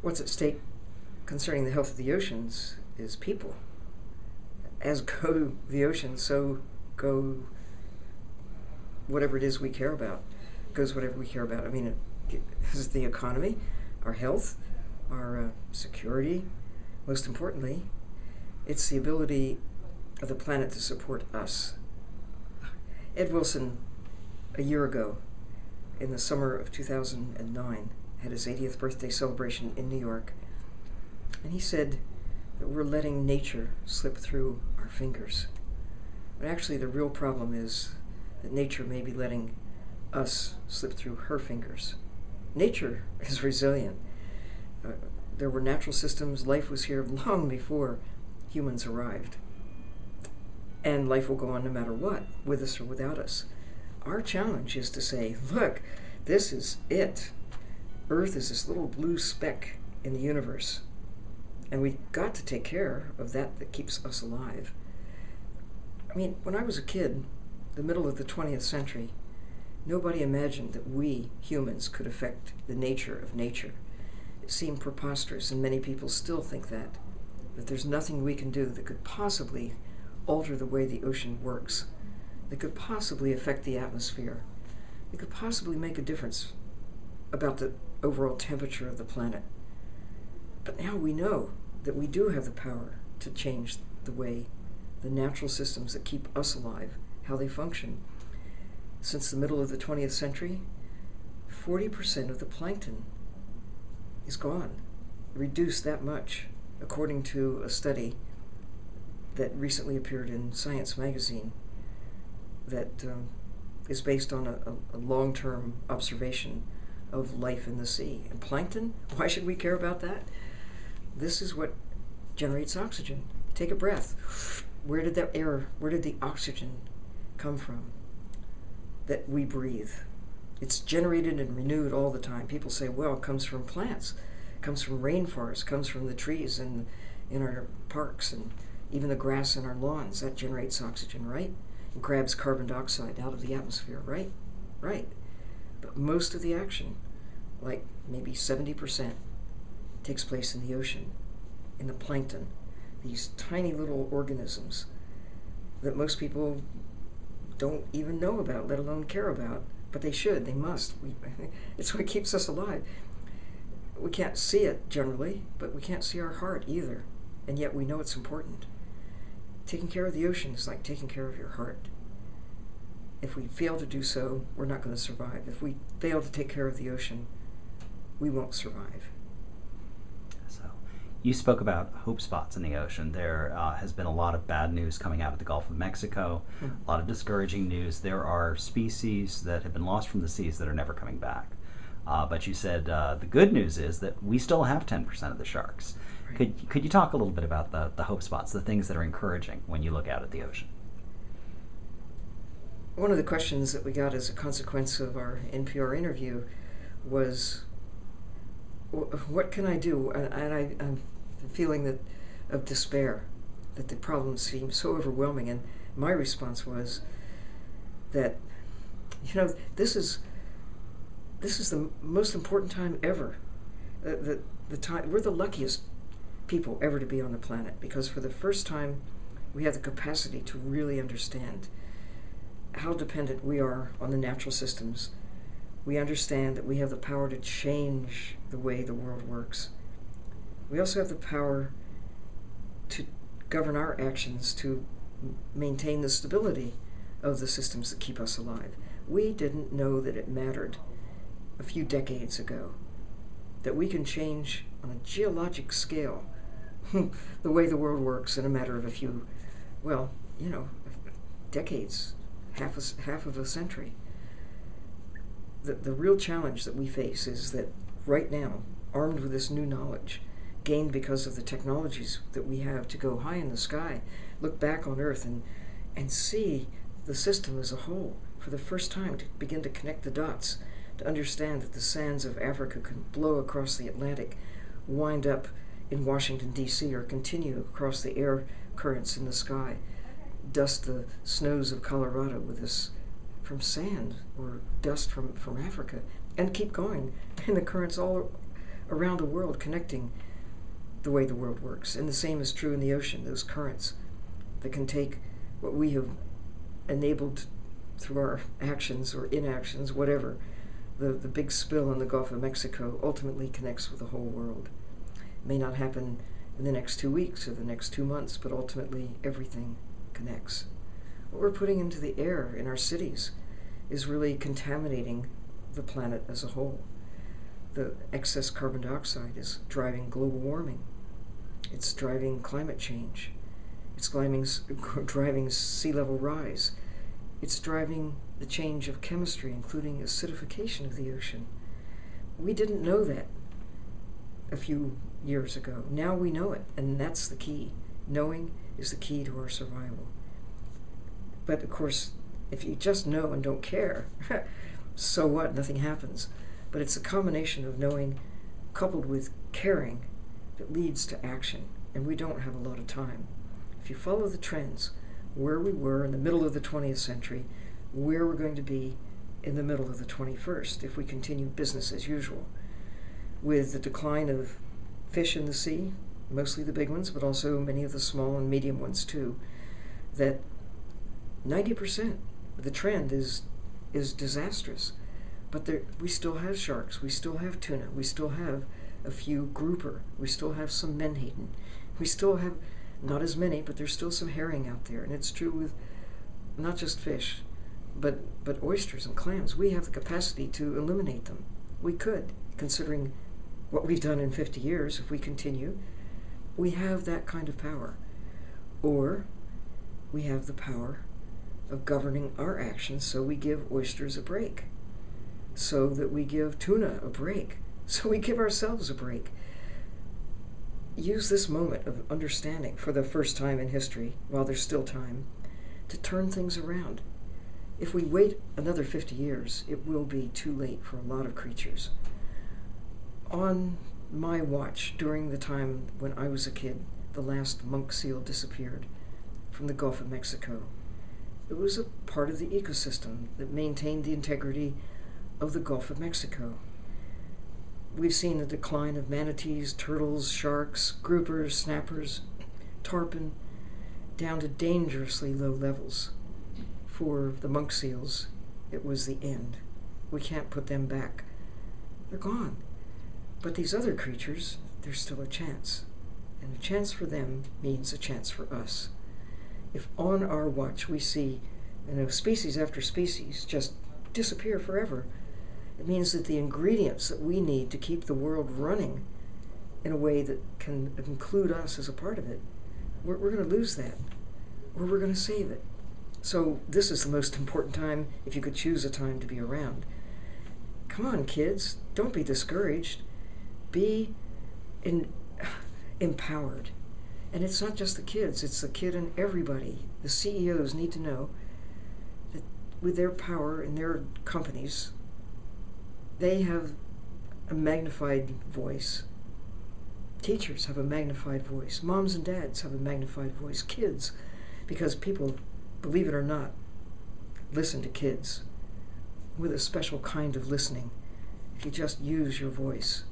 what's at stake concerning the health of the oceans is people. As go the oceans, so go whatever it is we care about. Goes whatever we care about. I mean, it is the economy, our health, our security. Most importantly, it's the ability of the planet to support us. Ed Wilson, a year ago, in the summer of 2009, had his 80th birthday celebration in New York, and he said that we're letting nature slip through our fingers. But actually, the real problem is that nature may be letting us slip through her fingers. Nature is resilient. There were natural systems, life was here long before humans arrived. And life will go on no matter what, with us or without us. Our challenge is to say, look, this is it. Earth is this little blue speck in the universe. And we've got to take care of that keeps us alive. I mean, when I was a kid, the middle of the 20th century, nobody imagined that we, humans, could affect the nature of nature. It seemed preposterous, and many people still think that there's nothing we can do that could possibly alter the way the ocean works, that could possibly affect the atmosphere, that could possibly make a difference about the overall temperature of the planet. But now we know that we do have the power to change the way the natural systems that keep us alive, how they function. Since the middle of the 20th century, 40% of the plankton is gone, reduced that much, according to a study that recently appeared in Science magazine that is based on a long-term observation of life in the sea. And plankton, why should we care about that? This is what generates oxygen. Take a breath. Where did that air, where did the oxygen come from that we breathe? It's generated and renewed all the time. People say, well, it comes from plants, it comes from rainforests, it comes from the trees in our parks and even the grass in our lawns. That generates oxygen, right? It grabs carbon dioxide out of the atmosphere, right? Right. But most of the action, like maybe 70%, takes place in the ocean, in the plankton, these tiny little organisms that most people don't even know about, let alone care about. But they should, they must. It's what keeps us alive. We can't see it generally, but we can't see our heart either. And yet we know it's important. Taking care of the ocean is like taking care of your heart. If we fail to do so, we're not going to survive. If we fail to take care of the ocean, we won't survive. So, you spoke about hope spots in the ocean. There has been a lot of bad news coming out of the Gulf of Mexico, a lot of discouraging news. There are species that have been lost from the seas that are never coming back. But you said the good news is that we still have 10% of the sharks. Right. Could you talk a little bit about the hope spots, the things that are encouraging when you look out at the ocean? One of the questions that we got as a consequence of our NPR interview was, what can I do? And I'm feeling of despair, that the problems seem so overwhelming. And my response was that, this is the most important time ever. The time we're the luckiest people ever to be on the planet, because for the first time we have the capacity to really understand how dependent we are on the natural systems. We understand that we have the power to change the way the world works. We also have the power to govern our actions to maintain the stability of the systems that keep us alive. We didn't know that it mattered a few decades ago, that we can change on a geologic scale the way the world works in a matter of a few, decades, half of a century. The real challenge that we face is that right now, armed with this new knowledge, gained because of the technologies that we have to go high in the sky, look back on Earth and see the system as a whole for the first time, to begin to connect the dots, to understand that the sands of Africa can blow across the Atlantic, wind up in Washington, D.C., or continue across the air currents in the sky, dust the snows of Colorado with this from sand or dust from Africa, and keep going. And the currents all around the world, connecting the way the world works. And the same is true in the ocean, those currents that can take what we have enabled through our actions or inactions, whatever. The big spill in the Gulf of Mexico ultimately connects with the whole world. It may not happen in the next 2 weeks or the next 2 months, but ultimately everything connects. What we're putting into the air in our cities is really contaminating the planet as a whole. The excess carbon dioxide is driving global warming. It's driving climate change. It's driving sea level rise. It's driving the change of chemistry, including acidification of the ocean. We didn't know that a few years ago. Now we know it, and that's the key. Knowing is the key to our survival. But of course, if you just know and don't care, so what? Nothing happens. But it's a combination of knowing coupled with caring that leads to action, and we don't have a lot of time. If you follow the trends, where we were in the middle of the 20th century, where we're going to be in the middle of the 21st if we continue business as usual. With the decline of fish in the sea, mostly the big ones, but also many of the small and medium ones too, that 90% of the trend is disastrous. But we still have sharks, we still have tuna, we still have a few grouper, we still have some menhaden, we still have not as many, but there's still some herring out there. And it's true with not just fish, but oysters and clams. We have the capacity to eliminate them. We could, considering what we've done in 50 years, if we continue. We have that kind of power. Or we have the power of governing our actions so we give oysters a break, so that we give tuna a break, so we give ourselves a break. Use this moment of understanding for the first time in history, while there's still time, to turn things around. If we wait another 50 years, it will be too late for a lot of creatures. On my watch, during the time when I was a kid, the last monk seal disappeared from the Gulf of Mexico. It was a part of the ecosystem that maintained the integrity of the Gulf of Mexico. We've seen the decline of manatees, turtles, sharks, groupers, snappers, tarpon, down to dangerously low levels. For the monk seals, it was the end. We can't put them back. They're gone. But these other creatures, there's still a chance. And a chance for them means a chance for us. If on our watch we see, species after species just disappear forever, it means that the ingredients that we need to keep the world running in a way that can include us as a part of it, we're going to lose that, or we're going to save it. So this is the most important time, if you could choose a time to be around. Come on, kids, don't be discouraged. Be empowered. And it's not just the kids, it's the kid and everybody. The CEOs need to know that with their power in their companies, they have a magnified voice. Teachers have a magnified voice. Moms and dads have a magnified voice. Kids, because people, believe it or not, listen to kids with a special kind of listening. If you just use your voice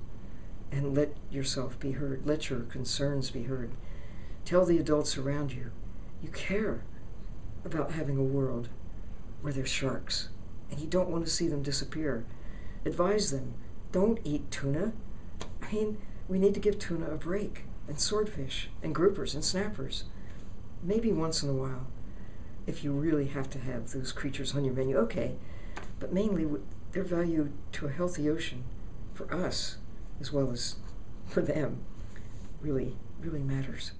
and let yourself be heard, let your concerns be heard. Tell the adults around you, you care about having a world where there's sharks and you don't want to see them disappear. Advise them, don't eat tuna. We need to give tuna a break, and swordfish, and groupers, and snappers. Maybe once in a while, if you really have to have those creatures on your menu, okay. But mainly, their value to a healthy ocean, for us, as well as for them, really, really matters.